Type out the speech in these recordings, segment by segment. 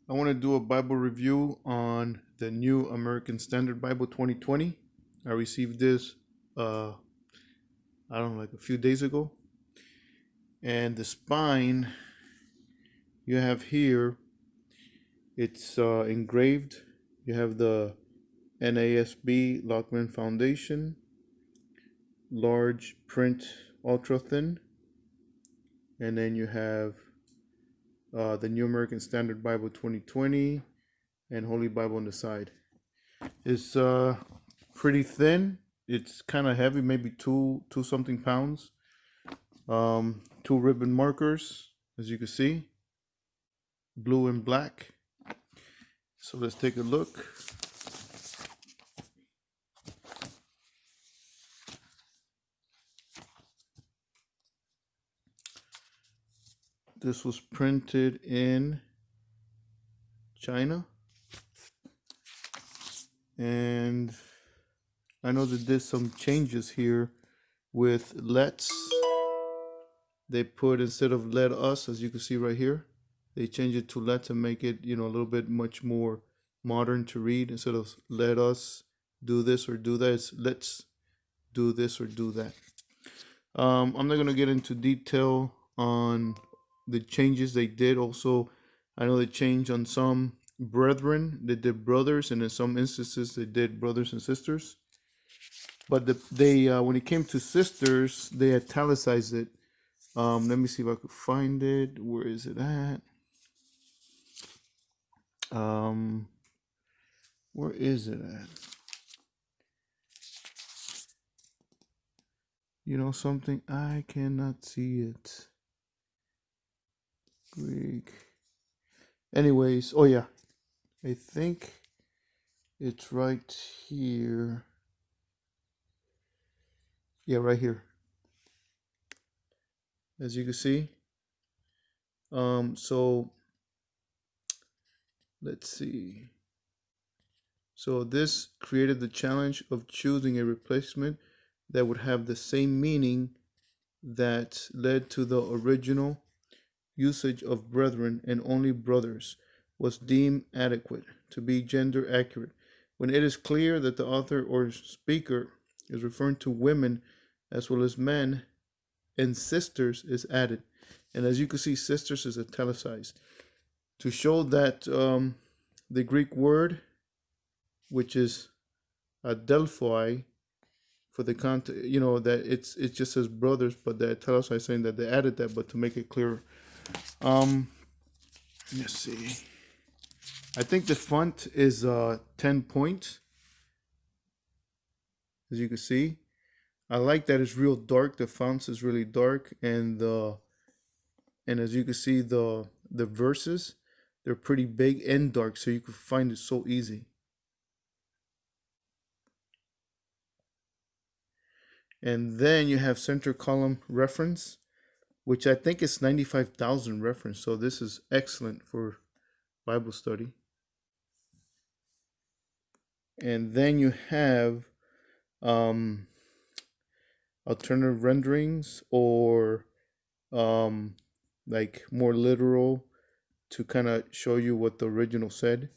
I want to do a Bible review on the New American Standard Bible 2020. I received this, I don't know, like a few days ago. And the spine you have here, it's engraved. You have the NASB Lockman Foundation, large print, ultra thin. And then you have the New American Standard Bible 2020 and Holy Bible on the side. It's pretty thin. It's kind of heavy, maybe two something pounds. Two ribbon markers, as you can see, blue and black. So let's take a look. This was printed in China, and I know that there's some changes here with let's. They put, instead of let us, as you can see right here, they change it to let to make it, a little bit much more modern to read. Instead of let us do this or do that, it's let's do this or do that. I'm not going to get into detail on the changes they did. Also, I know they changed on some brethren. They did brothers, and in some instances they did brothers and sisters. But they when it came to sisters, they italicized it. Let me see if I could find it. Where is it at? Where is it at? You know something? I cannot see it. Greek. Anyways, oh yeah. I think it's right here. Yeah, right here. As you can see. So let's see. So this created the challenge of choosing a replacement that would have the same meaning that led to the original usage of brethren and only brothers was deemed adequate to be gender accurate when it is clear that the author or speaker is referring to women as well as men, and sisters is added. And as you can see, sisters is italicized to show that the Greek word, which is adelphoi, for the content, that it just says brothers, but the italicized saying that they added that, but to make it clearer. Let's see. I think the font is 10 point, as you can see. I like that it's real dark. The font is really dark, and as you can see, the verses, they're pretty big and dark, so you can find it so easy. And then you have center column reference, which I think is 95,000 reference. So this is excellent for Bible study. And then you have alternative renderings, or like more literal, to kind of show you what the original said.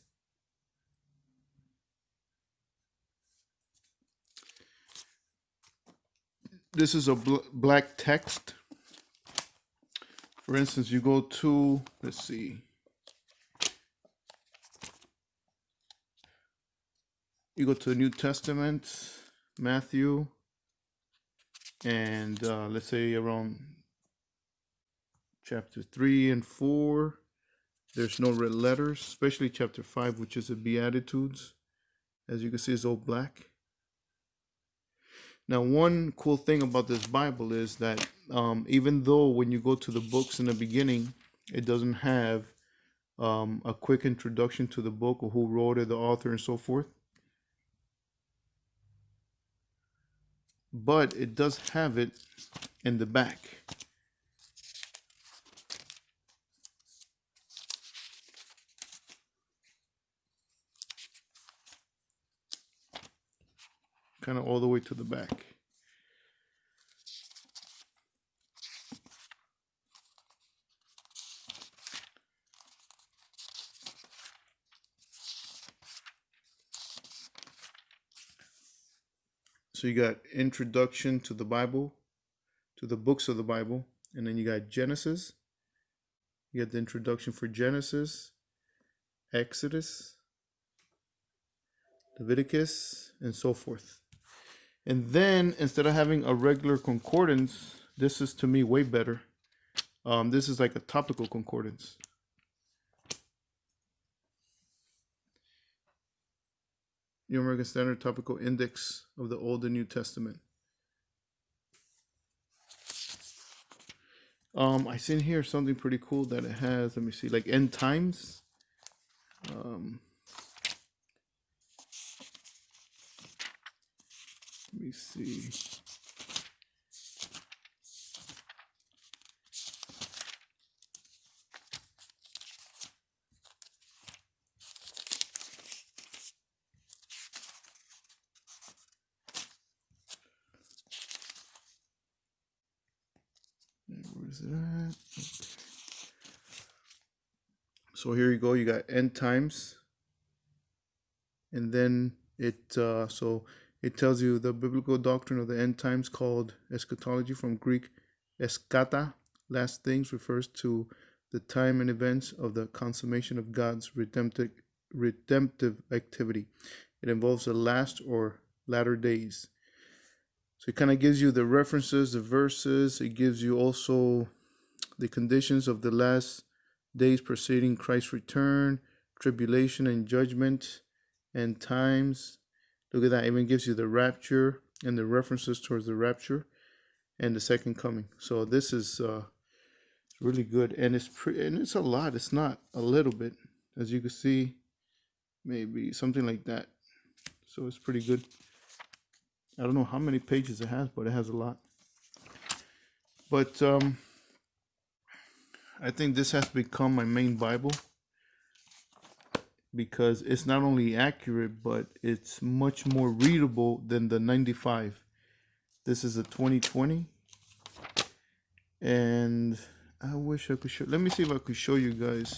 This is a black text. For instance, you go to, let's see, you go to the New Testament, Matthew, and let's say around chapter 3 and 4, there's no red letters, especially chapter 5, which is the Beatitudes. As you can see, it's all black. Now, one cool thing about this Bible is that even though when you go to the books in the beginning, it doesn't have a quick introduction to the book, or who wrote it, the author, and so forth, but it does have it in the back. Kind of all the way to the back. So you got introduction to the Bible, to the books of the Bible, and then you got Genesis. You got the introduction for Genesis, Exodus, Leviticus, and so forth. And then instead of having a regular concordance, this is to me way better. This is like a topical concordance. New American Standard Topical Index of the Old and New Testament. I seen here something pretty cool that it has. Let me see, like end times. Let me see. Where's it at? Okay. So here you go. You got end times, and then it tells you the biblical doctrine of the end times called eschatology, from Greek eskata, last things, refers to the time and events of the consummation of God's redemptive activity. It involves the last or latter days. So it kind of gives you the references, the verses. It gives you also the conditions of the last days preceding Christ's return, tribulation and judgment, and times. Look at that. It even gives you the rapture and the references towards the rapture and the second coming. So this is really good, and it's a lot. It's not a little bit, as you can see, maybe something like that. So it's pretty good. I don't know how many pages it has, but it has a lot. But I think this has become my main Bible, because it's not only accurate, but it's much more readable than the 95. This is a 2020, and I wish I could show. Let me see if I could show you guys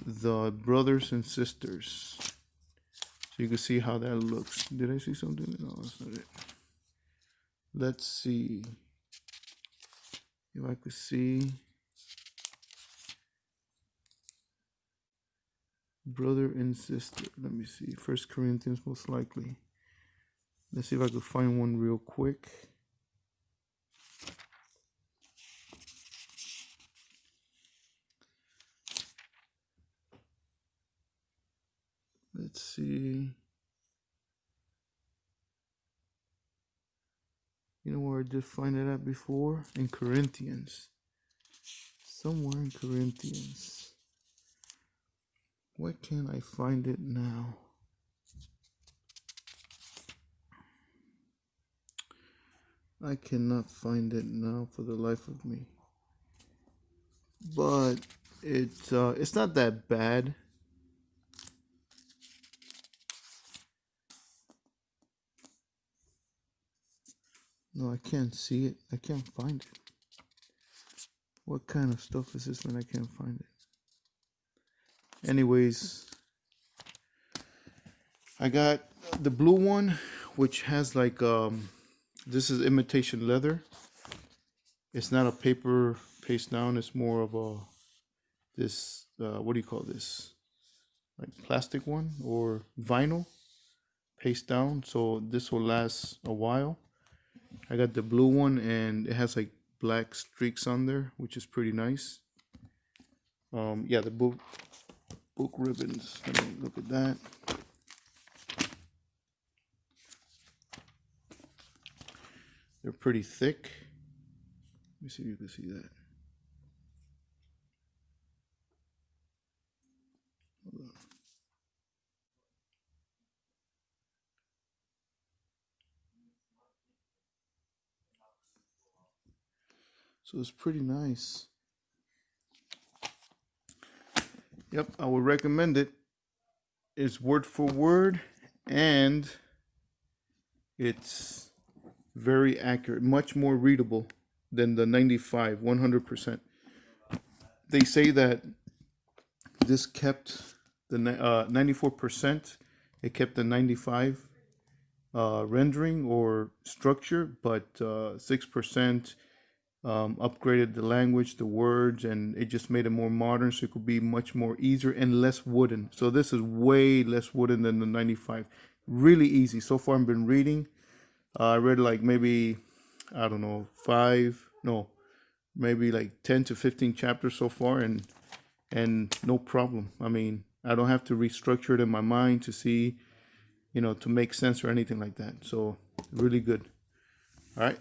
the brothers and sisters, so you can see how that looks. Did I see something? No, that's not it. Let's see if I could see brother and sister. Let me see. 1 Corinthians, most likely. Let's see if I could find one real quick. Let's see. You know where I did find it at before? In Corinthians. Somewhere in Corinthians. Why can't I find it now? I cannot find it now for the life of me. But it's not that bad. No, I can't see it. I can't find it. What kind of stuff is this when I can't find it? Anyways, I got the blue one, which has like this is imitation leather. It's not a paper paste down. It's more of a this what do you call this? Like plastic one or vinyl paste down. So this will last a while. I got the blue one, and it has like black streaks on there, which is pretty nice. Yeah, the book ribbons. Let me look at that. They're pretty thick. Let me see if you can see that. Hold on. So it's pretty nice. Yep, I would recommend it. It's word for word, and it's very accurate, much more readable than the 95, 100%. They say that this kept the 94%, it kept the 95, rendering or structure, but 6% upgraded the language, the words, and it just made it more modern, so it could be much more easier and less wooden. So this is way less wooden than the 95. Really easy. So far I've been reading. I read like maybe, I don't know, maybe like 10 to 15 chapters so far, and no problem. I mean, I don't have to restructure it in my mind to see, to make sense or anything like that. So really good. All right.